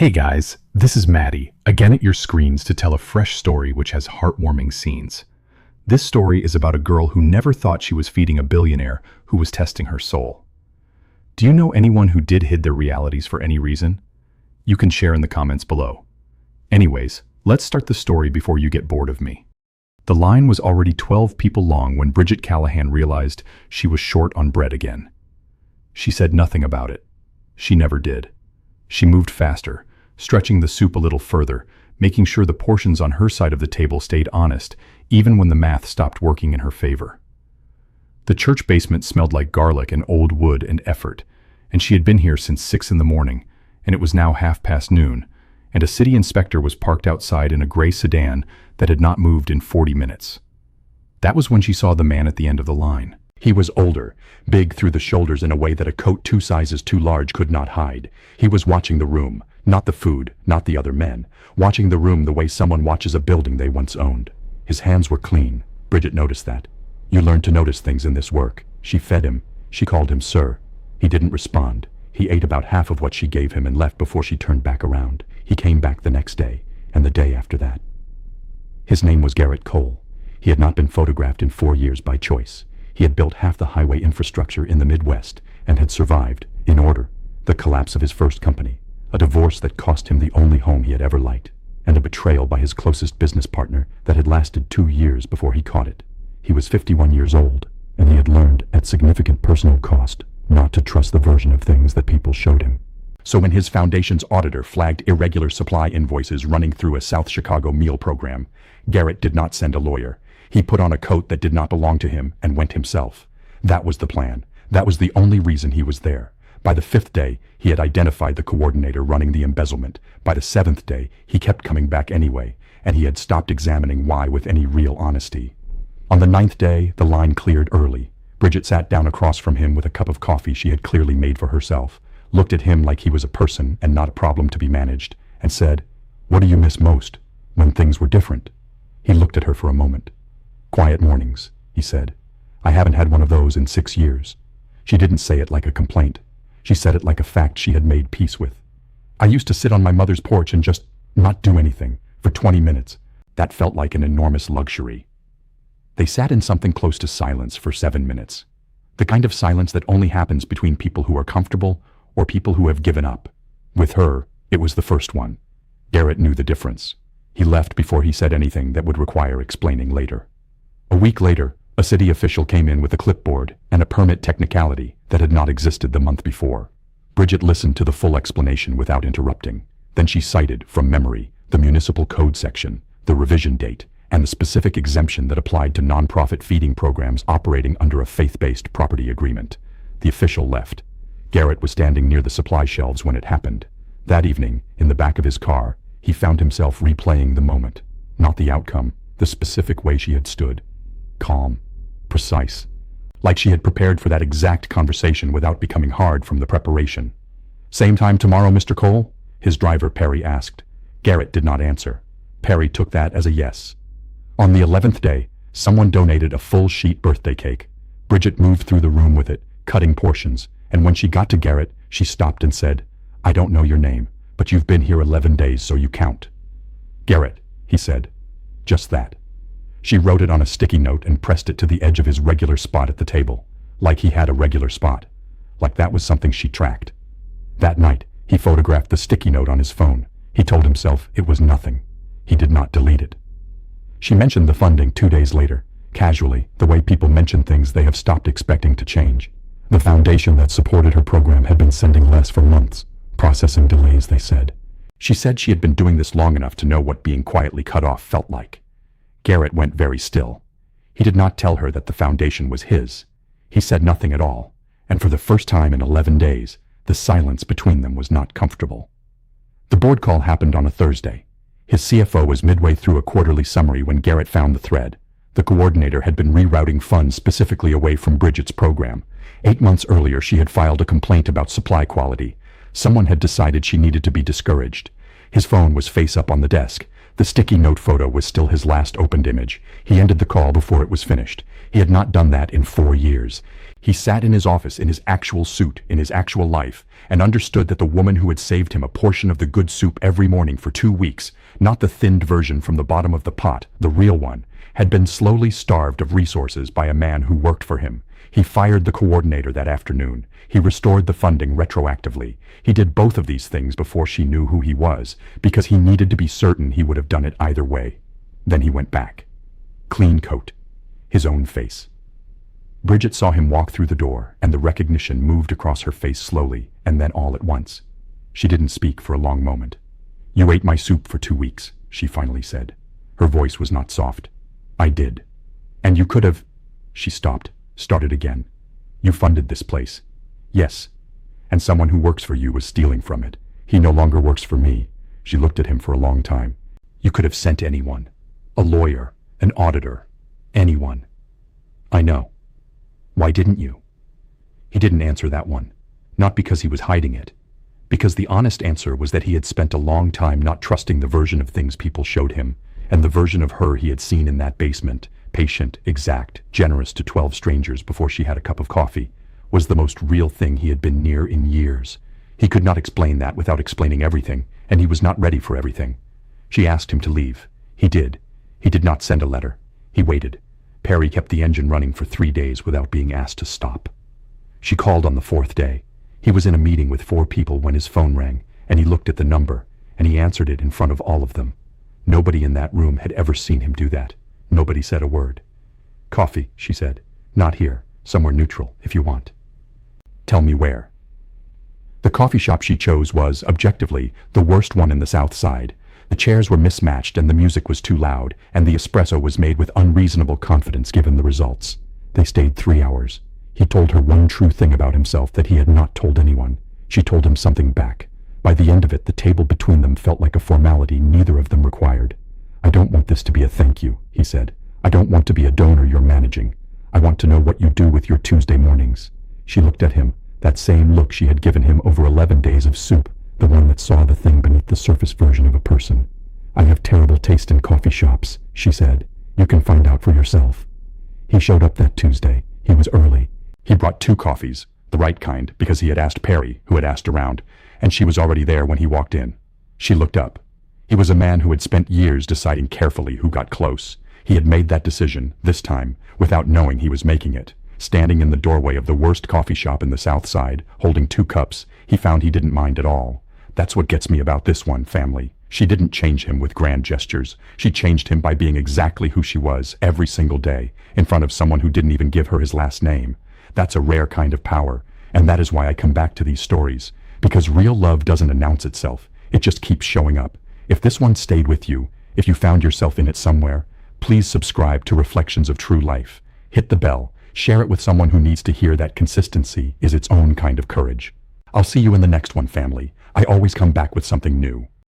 Hey guys, this is Maddie, again at your screens to tell a fresh story which has heartwarming scenes. This story is about a girl who never thought she was feeding a billionaire who was testing her soul. Do you know anyone who did hide their realities for any reason? You can share in the comments below. Anyways, let's start the story before you get bored of me. The line was already 12 people long when Bridget Callahan realized she was short on bread again. She said nothing about it. She never did. She moved faster, stretching the soup a little further, making sure the portions on her side of the table stayed honest, even when the math stopped working in her favor. The church basement smelled like garlic and old wood and effort, and she had been here since 6 in the morning, and it was now noon, and a city inspector was parked outside in a gray sedan that had not moved in 40 minutes. That was when she saw the man at the end of the line. He was older, big through the shoulders in a way that a coat 2 sizes too large could not hide. He was watching the room, not the food, not the other men, watching the room the way someone watches a building they once owned. His hands were clean. Bridget noticed that. You learn to notice things in this work. She fed him. She called him sir. He didn't respond. He ate about half of what she gave him and left before she turned back around. He came back the next day, and the day after that. His name was Garrett Cole. He had not been photographed in 4 years by choice. He had built half the highway infrastructure in the Midwest and had survived, in order, the collapse of his first company, a divorce that cost him the only home he had ever liked, and a betrayal by his closest business partner that had lasted 2 years before he caught it. He was 51 years old, and he had learned at significant personal cost not to trust the version of things that people showed him. So when his foundation's auditor flagged irregular supply invoices running through a South Chicago meal program, Garrett did not send a lawyer. He put on a coat that did not belong to him and went himself. That was the plan. That was the only reason he was there. By the 5th day, he had identified the coordinator running the embezzlement. By the 7th day, he kept coming back anyway, and he had stopped examining why with any real honesty. On the 9th day, the line cleared early. Bridget sat down across from him with a cup of coffee she had clearly made for herself, looked at him like he was a person and not a problem to be managed, and said, "What do you miss most, when things were different?" He looked at her for a moment. "Quiet mornings," he said. "I haven't had one of those in 6 years." She didn't say it like a complaint. She said it like a fact she had made peace with. "I used to sit on my mother's porch and just not do anything for 20 minutes. That felt like an enormous luxury." They sat in something close to silence for 7 minutes. The kind of silence that only happens between people who are comfortable or people who have given up. With her, it was the first one. Garrett knew the difference. He left before he said anything that would require explaining later. A week later, a city official came in with a clipboard and a permit technicality that had not existed the month before. Bridget listened to the full explanation without interrupting. Then she cited, from memory, the municipal code section, the revision date, and the specific exemption that applied to nonprofit feeding programs operating under a faith-based property agreement. The official left. Garrett was standing near the supply shelves when it happened. That evening, in the back of his car, he found himself replaying the moment. Not the outcome, the specific way she had stood. Calm, precise, like she had prepared for that exact conversation without becoming hard from the preparation. "Same time tomorrow, Mr. Cole?" his driver Perry asked. Garrett did not answer. Perry took that as a yes. On the 11th day, someone donated a full sheet birthday cake. Bridget moved through the room with it, cutting portions, and when she got to Garrett, she stopped and said, "I don't know your name, but you've been here 11 days, so you count." "Garrett," he said. Just that. She wrote it on a sticky note and pressed it to the edge of his regular spot at the table, like he had a regular spot, like that was something she tracked. That night, he photographed the sticky note on his phone. He told himself it was nothing. He did not delete it. She mentioned the funding 2 days later, casually, the way people mention things they have stopped expecting to change. The foundation that supported her program had been sending less for months. Processing delays, they said. She said she had been doing this long enough to know what being quietly cut off felt like. Garrett went very still. He did not tell her that the foundation was his. He said nothing at all, and for the first time in 11 days, the silence between them was not comfortable. The board call happened on a Thursday. His CFO was midway through a quarterly summary when Garrett found the thread. The coordinator had been rerouting funds specifically away from Bridget's program. 8 months earlier, she had filed a complaint about supply quality. Someone had decided she needed to be discouraged. His phone was face up on the desk. The sticky note photo was still his last opened image. He ended the call before it was finished. He had not done that in 4 years. He sat in his office in his actual suit, in his actual life, and understood that the woman who had saved him a portion of the good soup every morning for 2 weeks, not the thinned version from the bottom of the pot, the real one, had been slowly starved of resources by a man who worked for him. He fired the coordinator that afternoon. He restored the funding retroactively. He did both of these things before she knew who he was, because he needed to be certain he would have done it either way. Then he went back. Clean coat. His own face. Bridget saw him walk through the door, and the recognition moved across her face slowly, and then all at once. She didn't speak for a long moment. "You ate my soup for 2 weeks," she finally said. Her voice was not soft. "I did. And you could have—" She stopped, started again. "You funded this place." "Yes. And someone who works for you was stealing from it. He no longer works for me." She looked at him for a long time. "You could have sent anyone. A lawyer, an auditor, anyone." "I know. Why didn't you?" He didn't answer that one. Not because he was hiding it. Because the honest answer was that he had spent a long time not trusting the version of things people showed him, and the version of her he had seen in that basement, patient, exact, generous to 12 strangers before she had a cup of coffee, was the most real thing he had been near in years. He could not explain that without explaining everything, and he was not ready for everything. She asked him to leave. He did. He did not send a letter. He waited. Perry kept the engine running for 3 days without being asked to stop. She called on the 4th day. He was in a meeting with 4 people when his phone rang, and he looked at the number, and he answered it in front of all of them. Nobody in that room had ever seen him do that. Nobody said a word. "Coffee," she said. "Not here. Somewhere neutral, if you want." "Tell me where." The coffee shop she chose was, objectively, the worst one in the South Side. The chairs were mismatched and the music was too loud, and the espresso was made with unreasonable confidence given the results. They stayed 3 hours. He told her one true thing about himself that he had not told anyone. She told him something back. By the end of it, the table between them felt like a formality neither of them required. "I don't want this to be a thank you," he said. "I don't want to be a donor you're managing. I want to know what you do with your Tuesday mornings." She looked at him, that same look she had given him over 11 days of soup, the one that saw the thing beneath the surface version of a person. "I have terrible taste in coffee shops," she said. "You can find out for yourself." He showed up that Tuesday. He was early. He brought 2 coffees, the right kind, because he had asked Perry, who had asked around, and she was already there when he walked in. She looked up. He was a man who had spent years deciding carefully who got close. He had made that decision, this time, without knowing he was making it. Standing in the doorway of the worst coffee shop in the South Side, holding 2 cups, he found he didn't mind at all. That's what gets me about this one, family. She didn't change him with grand gestures. She changed him by being exactly who she was every single day, in front of someone who didn't even give her his last name. That's a rare kind of power, and that is why I come back to these stories. Because real love doesn't announce itself. It just keeps showing up. If this one stayed with you, if you found yourself in it somewhere, please subscribe to Reflections of True Life. Hit the bell. Share it with someone who needs to hear that consistency is its own kind of courage. I'll see you in the next one, family. I always come back with something new.